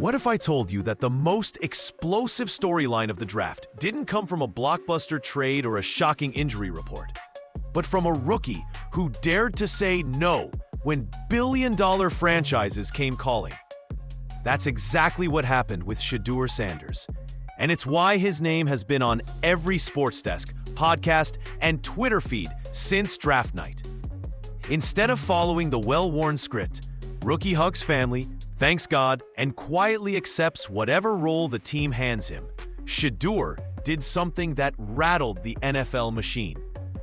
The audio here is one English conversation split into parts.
What if I told you that the most explosive storyline of the draft didn't come from a blockbuster trade or a shocking injury report, but from a rookie who dared to say no when billion-dollar franchises came calling? That's exactly what happened with Shedeur Sanders, and it's why his name has been on every sports desk, podcast, and Twitter feed since draft night. Instead of following the well-worn script, rookie hugs family, thanks God, and quietly accepts whatever role the team hands him. Shedeur did something that rattled the NFL machine.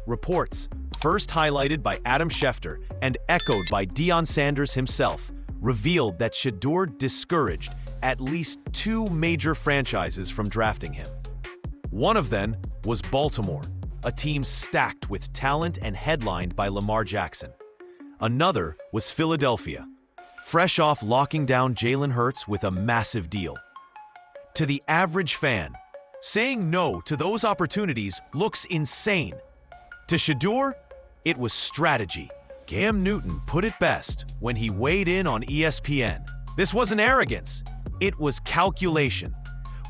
Reports, first highlighted by Adam Schefter and echoed by Deion Sanders himself, revealed that Shedeur discouraged at least two major franchises from drafting him. One of them was Baltimore, a team stacked with talent and headlined by Lamar Jackson. Another was Philadelphia, fresh off locking down Jalen Hurts with a massive deal. To the average fan, saying no to those opportunities looks insane. To Shedeur, it was strategy. Cam Newton put it best when he weighed in on ESPN. This wasn't arrogance, it was calculation.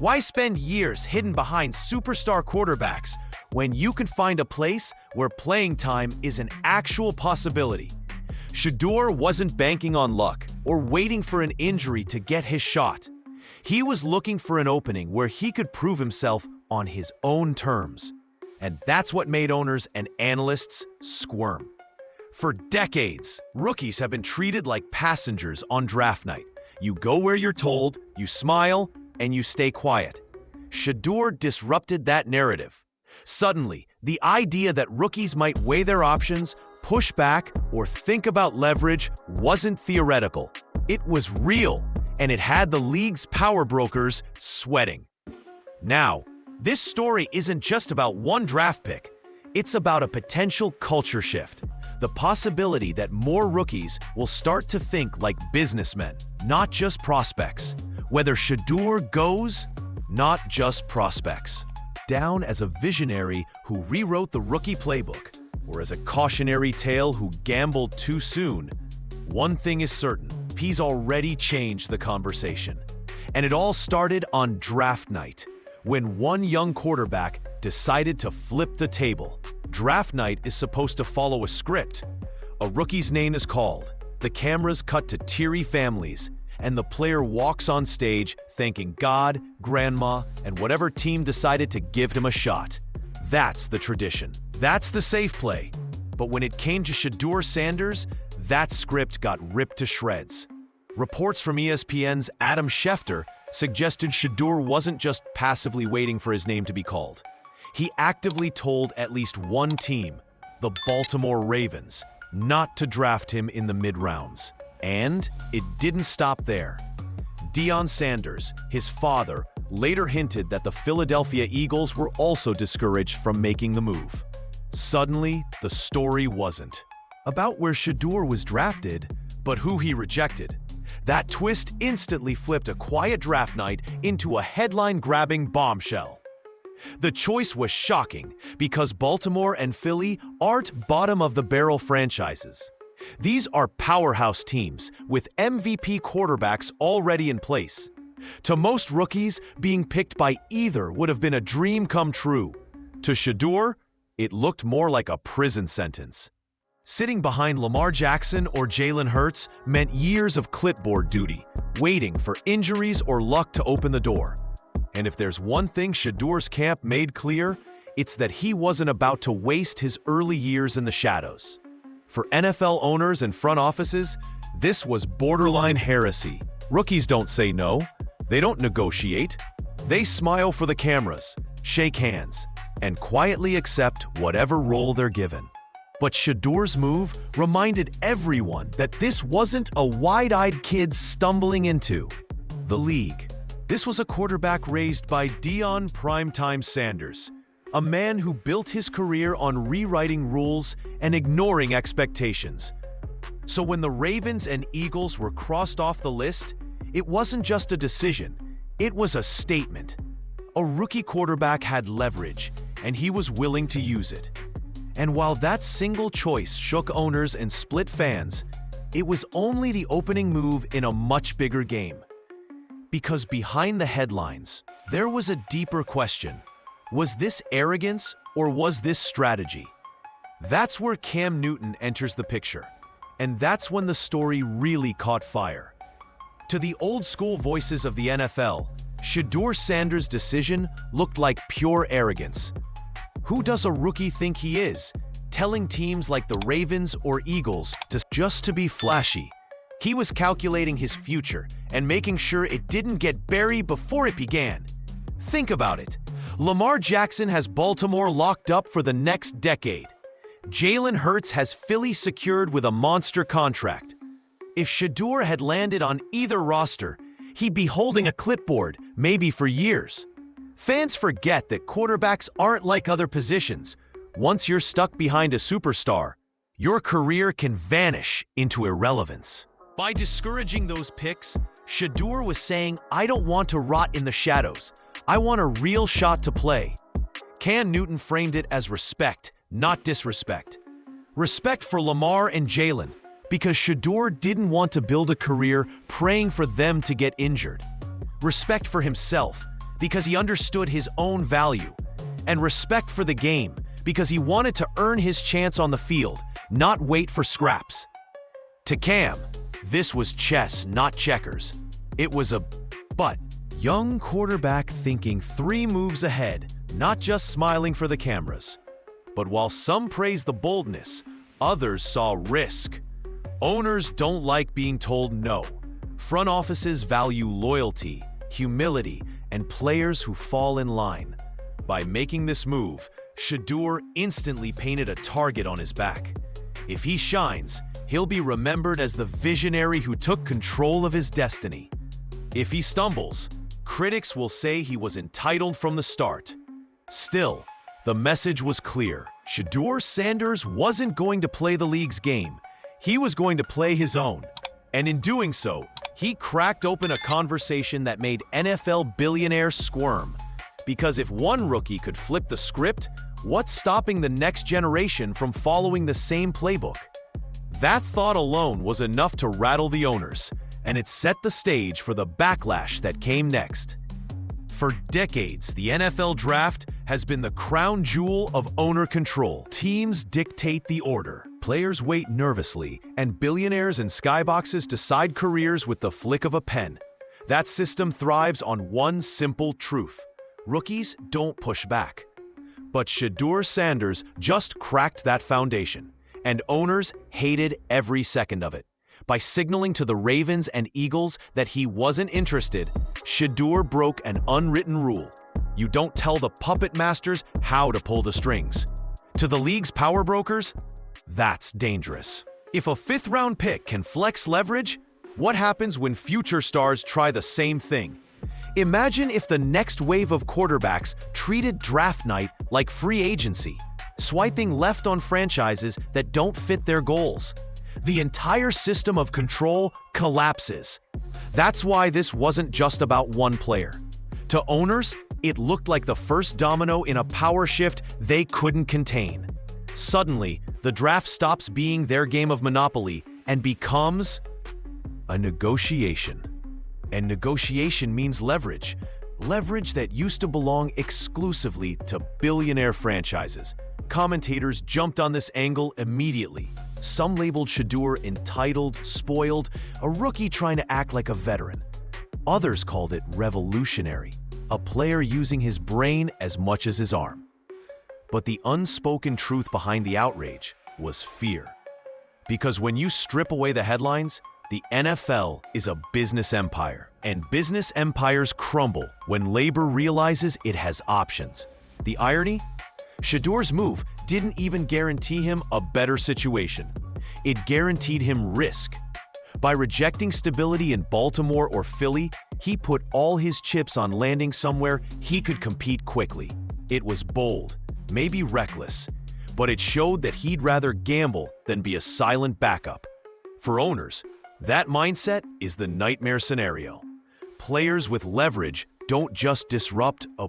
Why spend years hidden behind superstar quarterbacks when you can find a place where playing time is an actual possibility? Shedeur wasn't banking on luck or waiting for an injury to get his shot. He was looking for an opening where he could prove himself on his own terms. And that's what made owners and analysts squirm. For decades, rookies have been treated like passengers on draft night. You go where you're told, you smile, and you stay quiet. Shedeur disrupted that narrative. Suddenly, the idea that rookies might weigh their options, push back, or think about leverage wasn't theoretical. It was real, and it had the league's power brokers sweating. Now, this story isn't just about one draft pick. It's about a potential culture shift. The possibility that more rookies will start to think like businessmen, not just prospects. Whether Shedeur goes, not just prospects, down as a visionary who rewrote the rookie playbook, or as a cautionary tale who gambled too soon, one thing is certain, he's already changed the conversation. And it all started on draft night, when one young quarterback decided to flip the table. Draft night is supposed to follow a script. A rookie's name is called, the cameras cut to teary families, and the player walks on stage thanking God, grandma, and whatever team decided to give him a shot. That's the tradition. That's the safe play. But when it came to Shedeur Sanders, that script got ripped to shreds. Reports from ESPN's Adam Schefter suggested Shedeur wasn't just passively waiting for his name to be called. He actively told at least one team, the Baltimore Ravens, not to draft him in the mid-rounds. And it didn't stop there. Deion Sanders, his father, later hinted that the Philadelphia Eagles were also discouraged from making the move. Suddenly, the story wasn't about where Shedeur was drafted, but who he rejected. That twist instantly flipped a quiet draft night into a headline-grabbing bombshell. The choice was shocking because Baltimore and Philly aren't bottom-of-the-barrel franchises. These are powerhouse teams with MVP quarterbacks already in place. To most rookies, being picked by either would have been a dream come true. To Shedeur, it looked more like a prison sentence. Sitting behind Lamar Jackson or Jalen Hurts meant years of clipboard duty, waiting for injuries or luck to open the door. And if there's one thing Shedeur's camp made clear, it's that he wasn't about to waste his early years in the shadows. For NFL owners and front offices, this was borderline heresy. Rookies don't say no. They don't negotiate. They smile for the cameras, shake hands, and quietly accept whatever role they're given. But Shedeur's move reminded everyone that this wasn't a wide-eyed kid stumbling into the league. This was a quarterback raised by Deion Primetime Sanders, a man who built his career on rewriting rules and ignoring expectations. So when the Ravens and Eagles were crossed off the list, it wasn't just a decision, it was a statement. A rookie quarterback had leverage, and he was willing to use it. And while that single choice shook owners and split fans, it was only the opening move in a much bigger game. Because behind the headlines, there was a deeper question. Was this arrogance or was this strategy? That's where Cam Newton enters the picture. And that's when the story really caught fire. To the old-school voices of the NFL, Shedeur Sanders' decision looked like pure arrogance. Who does a rookie think he is, telling teams like the Ravens or Eagles just to be flashy? He was calculating his future and making sure it didn't get buried before it began. Think about it. Lamar Jackson has Baltimore locked up for the next decade. Jalen Hurts has Philly secured with a monster contract. If Shedeur had landed on either roster, he'd be holding a clipboard, maybe for years. Fans forget that quarterbacks aren't like other positions. Once you're stuck behind a superstar, your career can vanish into irrelevance. By discouraging those picks, Shedeur was saying, I don't want to rot in the shadows. I want a real shot to play. Cam Newton framed it as respect, not disrespect. Respect for Lamar and Jalen, because Shedeur didn't want to build a career praying for them to get injured. Respect for himself, because he understood his own value. And respect for the game, because he wanted to earn his chance on the field, not wait for scraps. To Cam, this was chess, not checkers. It was a but. Young quarterback thinking 3 moves ahead, not just smiling for the cameras. But while some praised the boldness, others saw risk. Owners don't like being told no. Front offices value loyalty, humility, and players who fall in line. By making this move, Shedeur instantly painted a target on his back. If he shines, he'll be remembered as the visionary who took control of his destiny. If he stumbles, critics will say he was entitled from the start. Still, the message was clear. Shedeur Sanders wasn't going to play the league's game. He was going to play his own. And in doing so, he cracked open a conversation that made NFL billionaires squirm. Because if one rookie could flip the script, what's stopping the next generation from following the same playbook? That thought alone was enough to rattle the owners, and it set the stage for the backlash that came next. For decades, the NFL draft has been the crown jewel of owner control. Teams dictate the order, players wait nervously, and billionaires and skyboxes decide careers with the flick of a pen. That system thrives on one simple truth: rookies don't push back. But Shedeur Sanders just cracked that foundation, and owners hated every second of it. By signaling to the Ravens and Eagles that he wasn't interested, Shedeur broke an unwritten rule. You don't tell the puppet masters how to pull the strings. To the league's power brokers, that's dangerous. If a 5th-round pick can flex leverage, what happens when future stars try the same thing? Imagine if the next wave of quarterbacks treated draft night like free agency, swiping left on franchises that don't fit their goals. The entire system of control collapses. That's why this wasn't just about one player. To owners, it looked like the first domino in a power shift they couldn't contain. Suddenly, the draft stops being their game of Monopoly and becomes a negotiation. And negotiation means leverage. Leverage that used to belong exclusively to billionaire franchises. Commentators jumped on this angle immediately. Some labeled Shedeur entitled, spoiled, a rookie trying to act like a veteran. Others called it revolutionary, a player using his brain as much as his arm. But the unspoken truth behind the outrage was fear. Because when you strip away the headlines, the NFL is a business empire, and business empires crumble when labor realizes it has options. The irony? Shedeur's move didn't even guarantee him a better situation. It guaranteed him risk. By rejecting stability in Baltimore or Philly, he put all his chips on landing somewhere he could compete quickly. It was bold, maybe reckless, but it showed that he'd rather gamble than be a silent backup. For owners, that mindset is the nightmare scenario. Players with leverage don't just disrupt a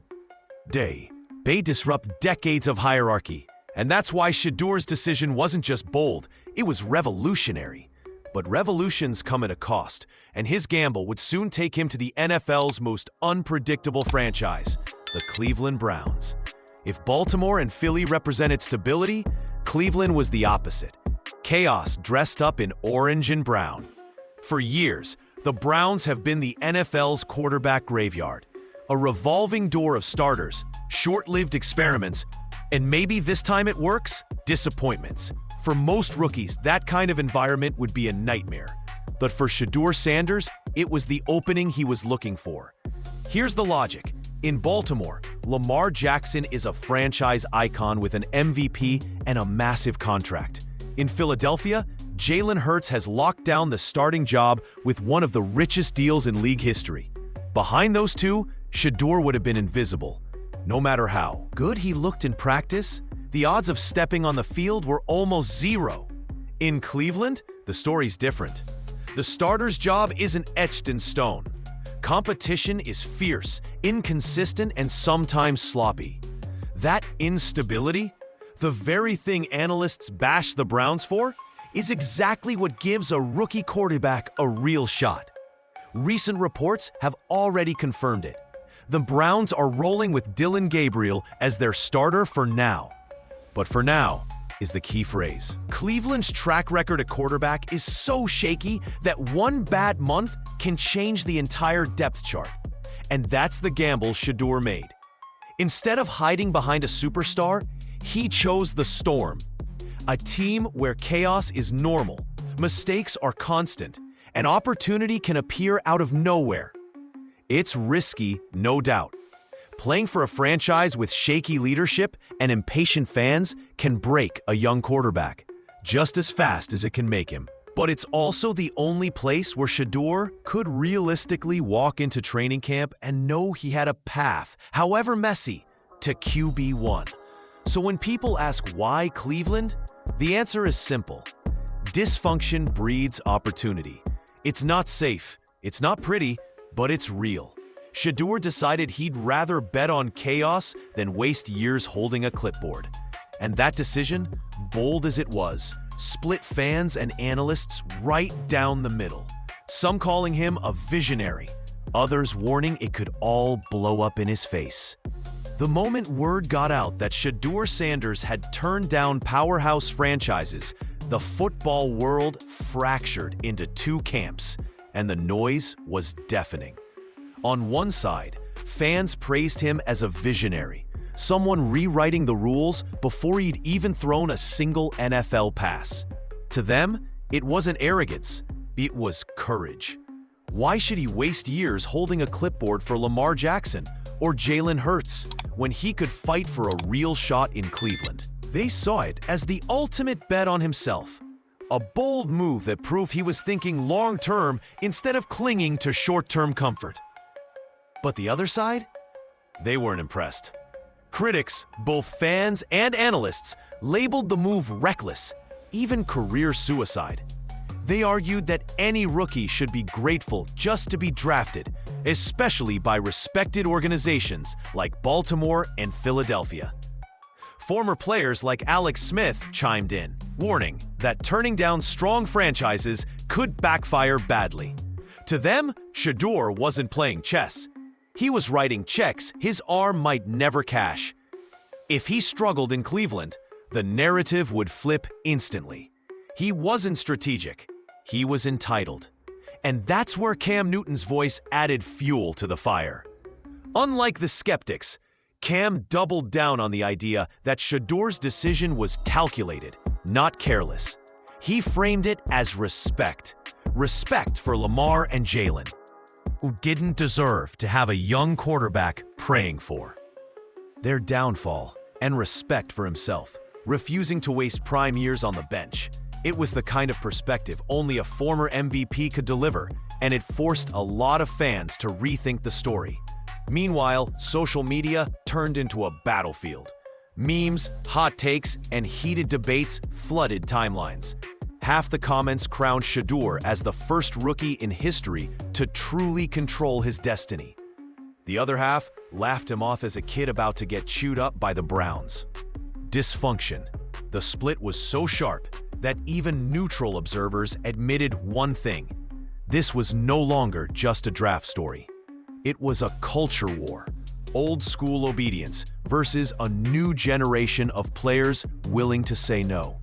day. They disrupt decades of hierarchy. And that's why Shedeur's decision wasn't just bold, it was revolutionary. But revolutions come at a cost, and his gamble would soon take him to the NFL's most unpredictable franchise, the Cleveland Browns. If Baltimore and Philly represented stability, Cleveland was the opposite. Chaos dressed up in orange and brown. For years, the Browns have been the NFL's quarterback graveyard, a revolving door of starters, short-lived experiments, and maybe this time it works, disappointments. For most rookies, that kind of environment would be a nightmare. But for Shedeur Sanders, it was the opening he was looking for. Here's the logic. In Baltimore, Lamar Jackson is a franchise icon with an MVP and a massive contract. In Philadelphia, Jalen Hurts has locked down the starting job with one of the richest deals in league history. Behind those two, Shedeur would have been invisible. No matter how good he looked in practice, the odds of stepping on the field were almost zero. In Cleveland, the story's different. The starter's job isn't etched in stone. Competition is fierce, inconsistent, and sometimes sloppy. That instability, the very thing analysts bash the Browns for, is exactly what gives a rookie quarterback a real shot. Recent reports have already confirmed it. The Browns are rolling with Dillon Gabriel as their starter for now. But for now is the key phrase. Cleveland's track record at quarterback is so shaky that one bad month can change the entire depth chart. And that's the gamble Shedeur made. Instead of hiding behind a superstar, he chose the storm. A team where chaos is normal, mistakes are constant, and opportunity can appear out of nowhere. It's risky, no doubt. Playing for a franchise with shaky leadership and impatient fans can break a young quarterback just as fast as it can make him. But it's also the only place where Shedeur could realistically walk into training camp and know he had a path, however messy, to QB1. So when people ask why Cleveland, the answer is simple. Dysfunction breeds opportunity. It's not safe, it's not pretty, but it's real. Shedeur decided he'd rather bet on chaos than waste years holding a clipboard. And that decision, bold as it was, split fans and analysts right down the middle. Some calling him a visionary, others warning it could all blow up in his face. The moment word got out that Shedeur Sanders had turned down powerhouse franchises, the football world fractured into two camps, and the noise was deafening. On one side, fans praised him as a visionary, someone rewriting the rules before he'd even thrown a single NFL pass. To them, it wasn't arrogance, it was courage. Why should he waste years holding a clipboard for Lamar Jackson or Jalen Hurts when he could fight for a real shot in Cleveland? They saw it as the ultimate bet on himself. A bold move that proved he was thinking long-term instead of clinging to short-term comfort. But the other side? They weren't impressed. Critics, both fans and analysts, labeled the move reckless, even career suicide. They argued that any rookie should be grateful just to be drafted, especially by respected organizations like Baltimore and Philadelphia. Former players like Alex Smith chimed in, warning that turning down strong franchises could backfire badly. To them, Shedeur wasn't playing chess. He was writing checks his arm might never cash. If he struggled in Cleveland, the narrative would flip instantly. He wasn't strategic, he was entitled. And that's where Cam Newton's voice added fuel to the fire. Unlike the skeptics, Cam doubled down on the idea that Shedeur's decision was calculated, not careless. He framed it as respect. Respect for Lamar and Jalen, who didn't deserve to have a young quarterback praying for. Their downfall and respect for himself, refusing to waste prime years on the bench. It was the kind of perspective only a former MVP could deliver, and it forced a lot of fans to rethink the story. Meanwhile, social media turned into a battlefield. Memes, hot takes, and heated debates flooded timelines. Half the comments crowned Shedeur as the first rookie in history to truly control his destiny. The other half laughed him off as a kid about to get chewed up by the Browns. Dysfunction. The split was so sharp that even neutral observers admitted one thing: This was no longer just a draft story. It was a culture war. Old school obedience versus a new generation of players willing to say no.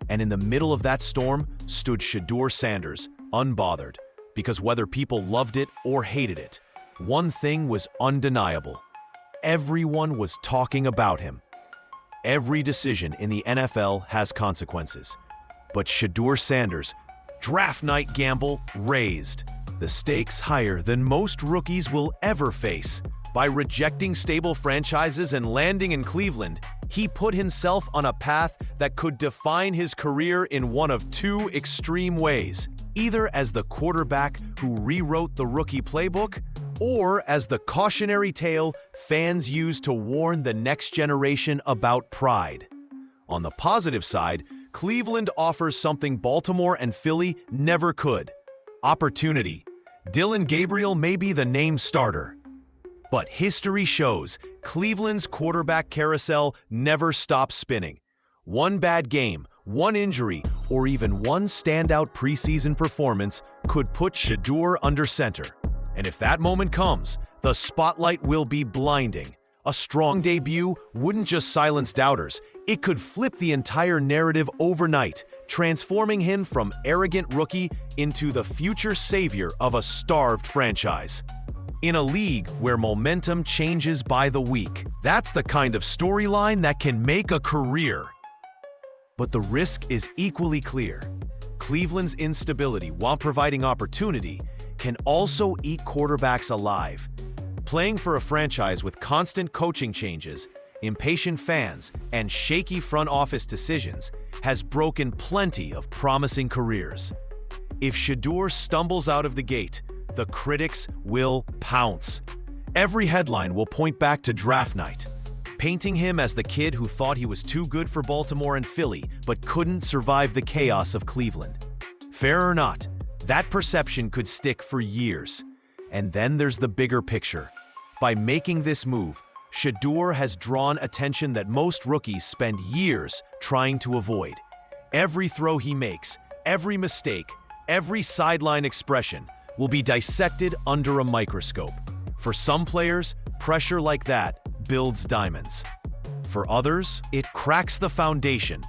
And in the middle of that storm stood Shedeur Sanders, unbothered, because whether people loved it or hated it, one thing was undeniable. Everyone was talking about him. Every decision in the NFL has consequences. But Shedeur Sanders' draft night gamble raised the stakes higher than most rookies will ever face. By rejecting stable franchises and landing in Cleveland, he put himself on a path that could define his career in one of two extreme ways, either as the quarterback who rewrote the rookie playbook, or as the cautionary tale fans use to warn the next generation about pride. On the positive side, Cleveland offers something Baltimore and Philly never could: opportunity. Dillon Gabriel may be the named starter, but history shows Cleveland's quarterback carousel never stops spinning. One bad game, one injury, or even one standout preseason performance could put Shedeur under center. And if that moment comes, the spotlight will be blinding. A strong debut wouldn't just silence doubters, it could flip the entire narrative overnight, transforming him from arrogant rookie into the future savior of a starved franchise. In a league where momentum changes by the week, that's the kind of storyline that can make a career. But the risk is equally clear. Cleveland's instability, while providing opportunity, can also eat quarterbacks alive. Playing for a franchise with constant coaching changes, impatient fans, and shaky front office decisions has broken plenty of promising careers. If Shedeur stumbles out of the gate, the critics will pounce. Every headline will point back to draft night, painting him as the kid who thought he was too good for Baltimore and Philly but couldn't survive the chaos of Cleveland. Fair or not, that perception could stick for years. And then there's the bigger picture. By making this move, Shedeur has drawn attention that most rookies spend years trying to avoid. Every throw he makes, every mistake, every sideline expression will be dissected under a microscope. For some players, pressure like that builds diamonds. For others, it cracks the foundation.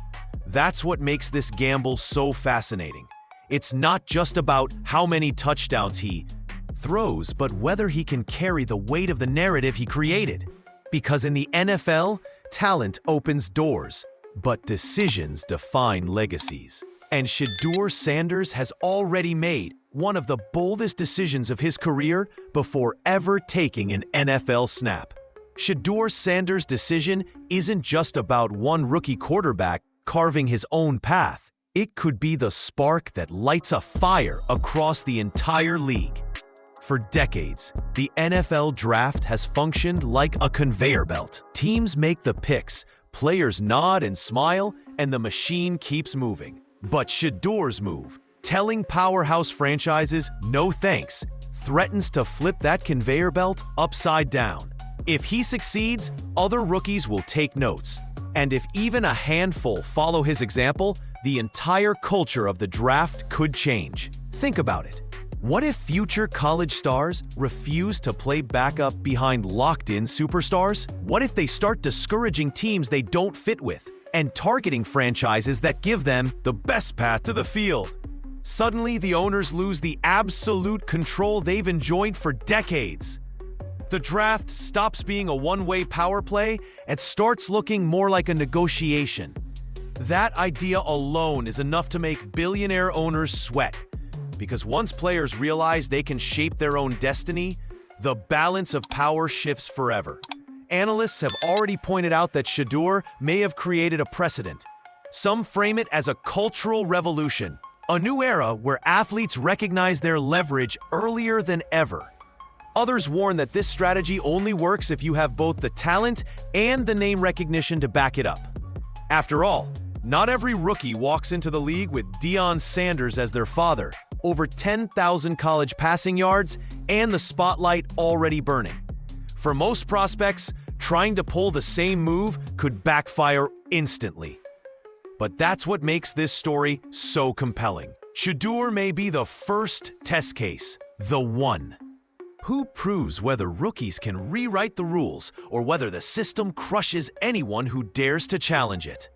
That's what makes this gamble so fascinating. It's not just about how many touchdowns he throws, but whether he can carry the weight of the narrative he created. Because in the NFL, talent opens doors, but decisions define legacies. And Shedeur Sanders has already made one of the boldest decisions of his career before ever taking an NFL snap. Shedeur Sanders' decision isn't just about one rookie quarterback carving his own path. It could be the spark that lights a fire across the entire league. For decades, the NFL draft has functioned like a conveyor belt. Teams make the picks, players nod and smile, and the machine keeps moving. But Shedeur's move, telling powerhouse franchises no thanks, threatens to flip that conveyor belt upside down. If he succeeds, other rookies will take notes. And if even a handful follow his example, the entire culture of the draft could change. Think about it. What if future college stars refuse to play backup behind locked-in superstars? What if they start discouraging teams they don't fit with and targeting franchises that give them the best path to the field? Suddenly, the owners lose the absolute control they've enjoyed for decades. The draft stops being a one-way power play and starts looking more like a negotiation. That idea alone is enough to make billionaire owners sweat. Because once players realize they can shape their own destiny, the balance of power shifts forever. Analysts have already pointed out that Shedeur may have created a precedent. Some frame it as a cultural revolution, a new era where athletes recognize their leverage earlier than ever. Others warn that this strategy only works if you have both the talent and the name recognition to back it up. After all, not every rookie walks into the league with Deion Sanders as their father, over 10,000 college passing yards, and the spotlight already burning. For most prospects, trying to pull the same move could backfire instantly. But that's what makes this story so compelling. Shedeur may be the first test case, the one. Who proves whether rookies can rewrite the rules or whether the system crushes anyone who dares to challenge it?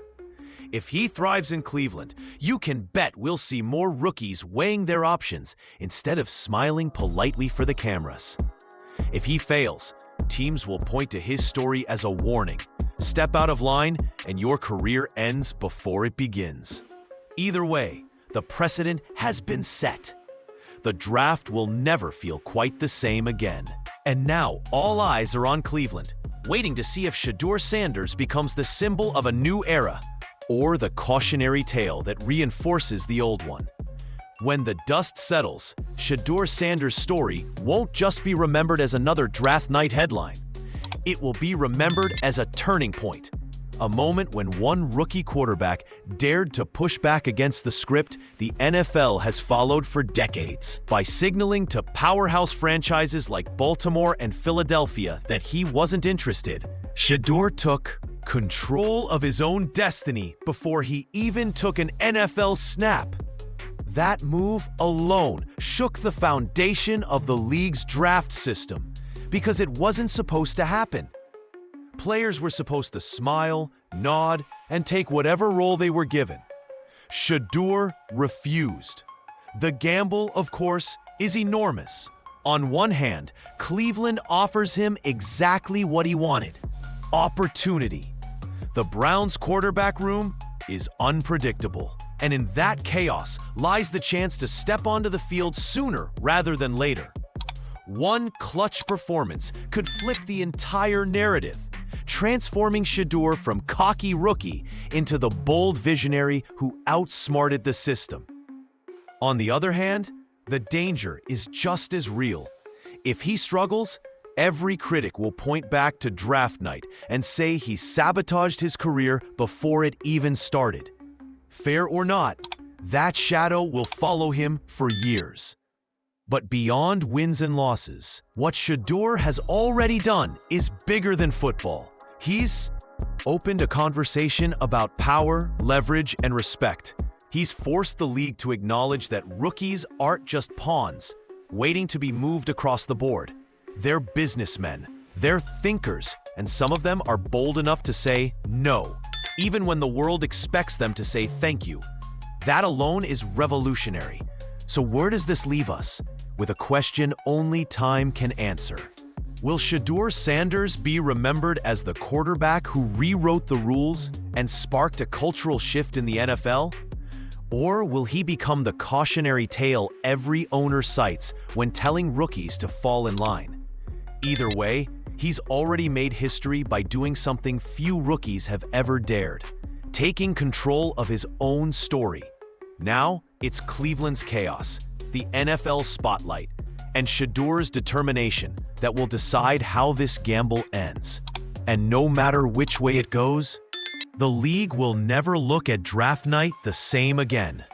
If he thrives in Cleveland, you can bet we'll see more rookies weighing their options instead of smiling politely for the cameras. If he fails, teams will point to his story as a warning. Step out of line and your career ends before it begins. Either way, the precedent has been set. The draft will never feel quite the same again. And now all eyes are on Cleveland, waiting to see if Shedeur Sanders becomes the symbol of a new era or the cautionary tale that reinforces the old one. When the dust settles, Shedeur Sanders' story won't just be remembered as another draft night headline. It will be remembered as a turning point, a moment when one rookie quarterback dared to push back against the script the NFL has followed for decades by signaling to powerhouse franchises like Baltimore and Philadelphia that he wasn't interested. Shedeur took control of his own destiny before he even took an NFL snap. That move alone shook the foundation of the league's draft system because it wasn't supposed to happen. Players were supposed to smile, nod, and take whatever role they were given. Shedeur refused. The gamble, of course, is enormous. On one hand, Cleveland offers him exactly what he wanted: opportunity. The Browns' quarterback room is unpredictable, and in that chaos lies the chance to step onto the field sooner rather than later. One clutch performance could flip the entire narrative, transforming Shedeur from cocky rookie into the bold visionary who outsmarted the system. On the other hand, the danger is just as real. If he struggles, every critic will point back to draft night and say he sabotaged his career before it even started. Fair or not, that shadow will follow him for years. But beyond wins and losses, what Shedeur has already done is bigger than football. He's opened a conversation about power, leverage, and respect. He's forced the league to acknowledge that rookies aren't just pawns waiting to be moved across the board. They're businessmen, they're thinkers, and some of them are bold enough to say no, even when the world expects them to say thank you. That alone is revolutionary. So where does this leave us? With a question only time can answer. Will Shedeur Sanders be remembered as the quarterback who rewrote the rules and sparked a cultural shift in the NFL? Or will he become the cautionary tale every owner cites when telling rookies to fall in line? Either way, he's already made history by doing something few rookies have ever dared: taking control of his own story. Now, it's Cleveland's chaos, the NFL spotlight, and Shedeur's determination that will decide how this gamble ends. And no matter which way it goes, the league will never look at draft night the same again.